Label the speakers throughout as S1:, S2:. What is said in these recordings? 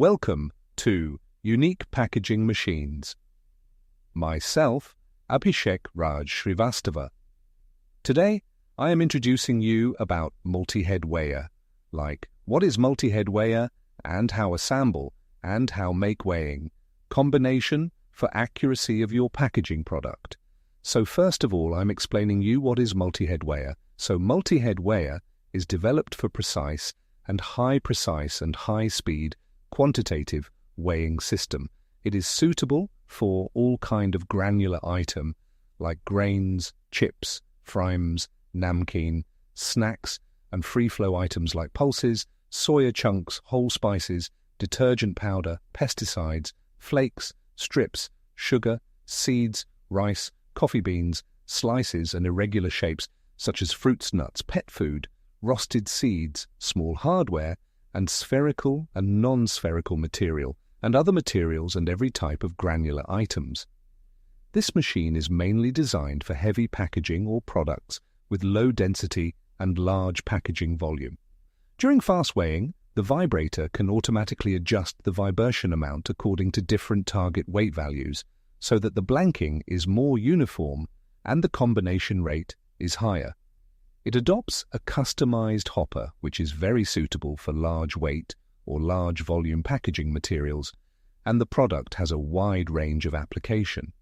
S1: Welcome to Unique Packaging Machines. Myself, Abhishek Raj Srivastava. Today, I am introducing you about multi-head weigher, like what is multi-head weigher and how assemble and how make weighing, combination for accuracy of your packaging product. So first of all, I'm explaining you what is multi-head weigher. So multi-head weigher is developed for precise and high-speed quantitative weighing system. It is suitable for all kind of granular item like grains, chips, frimes, namkeen, snacks, and free-flow items like pulses, soya chunks, whole spices, detergent powder, pesticides, flakes, strips, sugar, seeds, rice, coffee beans, slices and irregular shapes such as fruits, nuts, pet food, roasted seeds, small hardware, and spherical and non-spherical material, and other materials and every type of granular items. This machine is mainly designed for heavy packaging or products with low density and large packaging volume. During fast weighing, the vibrator can automatically adjust the vibration amount according to different target weight values so that the blanking is more uniform and the combination rate is higher. It adopts a customized hopper which is very suitable for large weight or large volume packaging materials, and the product has a wide range of application.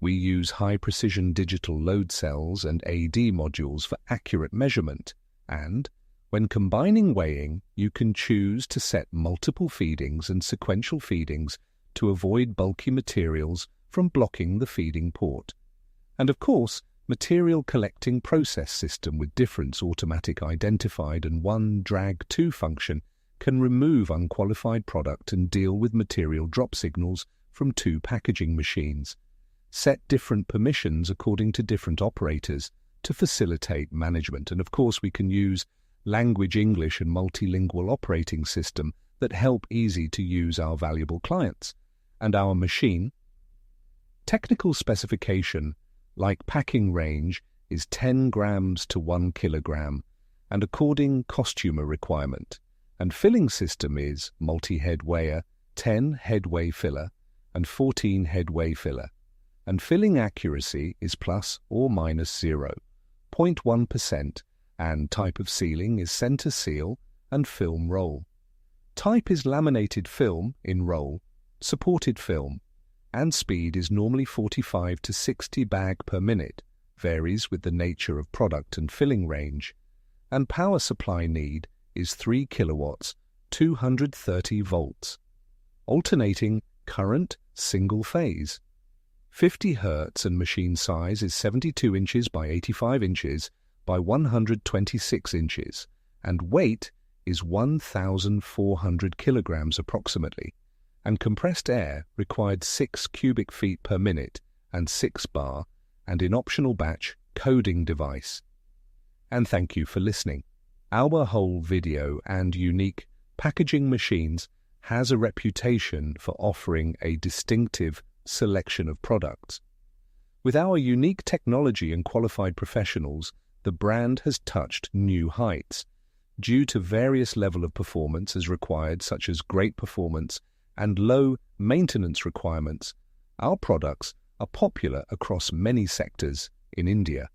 S1: We use high-precision digital load cells and AD modules for accurate measurement, and when combining weighing, you can choose to set multiple feedings and sequential feedings to avoid bulky materials from blocking the feeding port. And of course, material collecting process system with difference automatic identified and one drag to function can remove unqualified product and deal with material drop signals from two packaging machines. Set different permissions according to different operators to facilitate management. And of course, we can use language English and multilingual operating system that help easy to use our valuable clients. And our machine technical specification like packing range is 10 grams to 1 kilogram and according customer requirement. And filling system is multi-head weigher, 10 headway filler and 14 headway filler. And filling accuracy is plus or minus 0.1% and type of sealing is center seal and film roll. Type is laminated film in roll, supported film, and speed is normally 45 to 60 bag per minute, varies with the nature of product and filling range, and power supply need is 3 kilowatts, 230 volts. Alternating current single phase. 50 Hz and machine size is 72 inches by 85 inches by 126 inches, and weight is 1,400 kilograms approximately. And compressed air required 6 cubic feet per minute and 6 bar, and in optional batch coding device. And thank you for listening. Our whole video and unique packaging machines has a reputation for offering a distinctive selection of products. With our unique technology and qualified professionals, the brand has touched new heights. Due to various level of performance as required, such as great performance and low maintenance requirements, our products are popular across many sectors in India.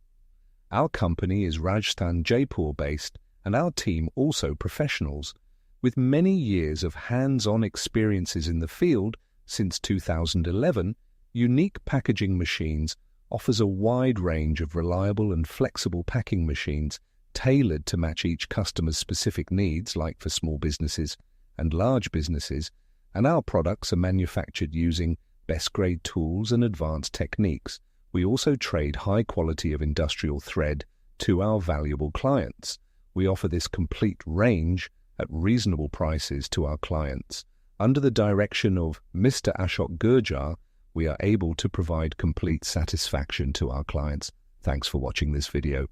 S1: Our company is Rajasthan, Jaipur based, and our team also professionals. With many years of hands-on experiences in the field since 2011, Unique Packaging Machines offers a wide range of reliable and flexible packing machines tailored to match each customer's specific needs, like for small businesses and large businesses, and our products are manufactured using best-grade tools and advanced techniques. We also trade high quality of industrial thread to our valuable clients. We offer this complete range at reasonable prices to our clients. Under the direction of Mr. Ashok Gurjar, we are able to provide complete satisfaction to our clients. Thanks for watching this video.